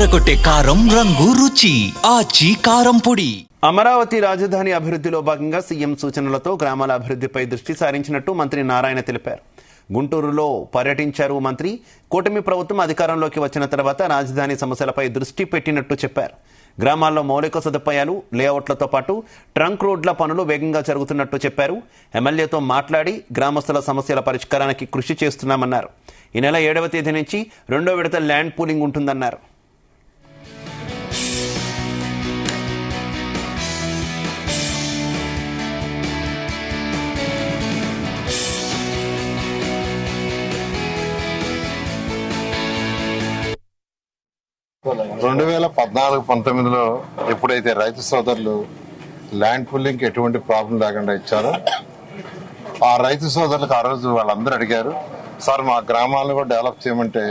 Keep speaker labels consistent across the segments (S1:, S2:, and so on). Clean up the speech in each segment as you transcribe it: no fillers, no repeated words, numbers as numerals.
S1: తెరకొట్టే కారం రంగు రుచి ఆచి కారం పొడి.
S2: అమరావతి రాజధాని అభివృద్ధిలో భాగంగా సీఎం సూచనలతో గ్రామాల అభివృద్ధిపై దృష్టి సారించినట్టు మంత్రి నారాయణ తెలిపారు. గుంటూరులో పర్యటించారు మంత్రి. కూటమి ప్రభుత్వం అధికారంలోకి వచ్చిన తర్వాత రాజధాని సమస్యలపై దృష్టి పెట్టినట్టు చెప్పారు. గ్రామాల్లో మౌలిక సదుపాయాలు, లేఅవుట్లతో పాటు ట్రంక్ రోడ్ల పనులు వేగంగా జరుగుతున్నట్టు చెప్పారు. ఎమ్మెల్యేతో మాట్లాడి గ్రామస్తుల సమస్యల పరిష్కారానికి కృషి చేస్తున్నామన్నారు. ఈ నెల 7వ తేదీ నుంచి 2వ విడత ల్యాండ్ పూలింగ్ ఉంటుందన్నారు.
S3: రెండు 2014-19లో ఎప్పుడైతే రైతు సోదరులు ల్యాండ్ పుల్లింగ్కి ఎటువంటి ప్రాబ్లం లేకుండా ఇచ్చారో ఆ రైతు సోదరులకు ఆ రోజు వాళ్ళందరూ అడిగారు, సార్ మా గ్రామాలను కూడా డెవలప్ చేయమంటే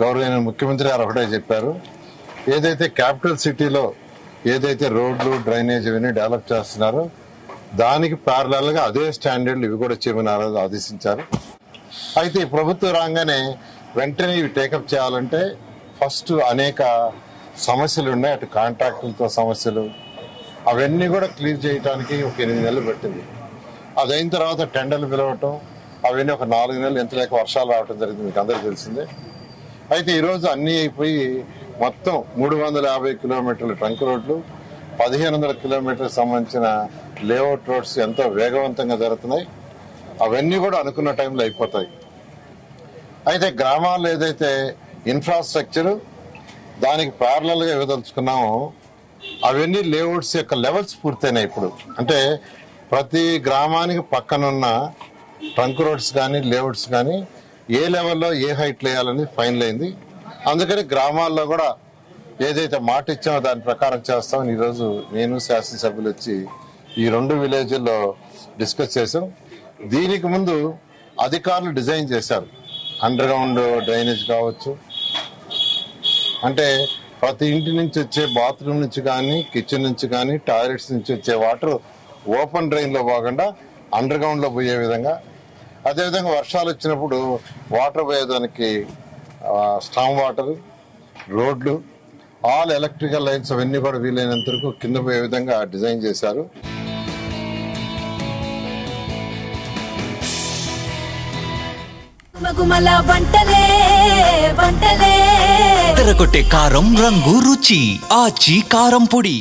S3: గౌరవనీయ ముఖ్యమంత్రి గారు ఒకటే చెప్పారు, ఏదైతే క్యాపిటల్ సిటీలో ఏదైతే రోడ్లు, డ్రైనేజ్ ఇవన్నీ డెవలప్ చేస్తున్నారో దానికి ప్యారలల్ గా అదే స్టాండర్డ్లు ఇవి కూడా చేయమని ఆ రోజు ఆదేశించారు. అయితే ఈ ప్రభుత్వం రాగానే వెంటనే ఇవి టేకప్ చేయాలంటే ఫస్ట్ అనేక సమస్యలు ఉన్నాయి. అటు కాంట్రాక్టులతో సమస్యలు అవన్నీ కూడా క్లియర్ చేయడానికి ఒక 8 నెలలు పట్టింది. అదైన తర్వాత టెండర్లు పిలవటం, అవన్నీ ఒక 4 నెలలు ఎంత లేక వర్షాలు రావడం జరిగింది, మీకు అందరికీ తెలిసిందే. అయితే ఈరోజు అన్నీ అయిపోయి మొత్తం 350 కిలోమీటర్ల ట్రంక్ రోడ్లు, 1500 కిలోమీటర్లకు సంబంధించిన లేఅవుట్ రోడ్స్ ఎంతో వేగవంతంగా జరుగుతున్నాయి. అవన్నీ కూడా అనుకున్న టైంలో అయిపోతాయి. అయితే గ్రామాల్లో ఏదైతే ఇన్ఫ్రాస్ట్రక్చర్ దానికి ప్యారలల్ గా ఇవ్వదలుచుకున్నామో అవన్నీ లేఅవుట్స్ యొక్క లెవెల్స్ పూర్తయినాయి. ఇప్పుడు అంటే ప్రతి గ్రామానికి పక్కనున్న ట్రంక్ రోడ్స్ కానీ లేఅవుట్స్ కానీ ఏ లెవెల్లో ఏ హైట్ వేయాలని ఫైనల్ అయింది. అందుకని గ్రామాల్లో కూడా ఏదైతే మాట ఇచ్చామో దాని ప్రకారం చేస్తామని ఈరోజు నేను శాసనసభ్యులు వచ్చి ఈ 2 విలేజ్ల్లో డిస్కస్ చేశాం. దీనికి ముందు అధికారులు డిజైన్ చేశారు. అండర్ గ్రౌండ్ డ్రైనేజ్ కావచ్చు, అంటే ప్రతి ఇంటి నుంచి వచ్చే బాత్రూమ్ నుంచి కానీ, కిచెన్ నుంచి కానీ, టాయిలెట్స్ నుంచి వచ్చే వాటర్ ఓపెన్ డ్రైన్ లో పోకుండా అండర్ గ్రౌండ్ లో పోయే విధంగా, అదేవిధంగా వర్షాలు వచ్చినప్పుడు వాటర్ పోయేదానికి స్టామ్ వాటర్, రోడ్లు, ఆల్ ఎలక్ట్రికల్ లైన్స్ అవన్నీ కూడా వీలైనంత వరకు కింద పోయే విధంగా డిజైన్ చేశారు.
S1: తెరకొట్టే కారం రంగు రుచి ఆచి కారం పొడి.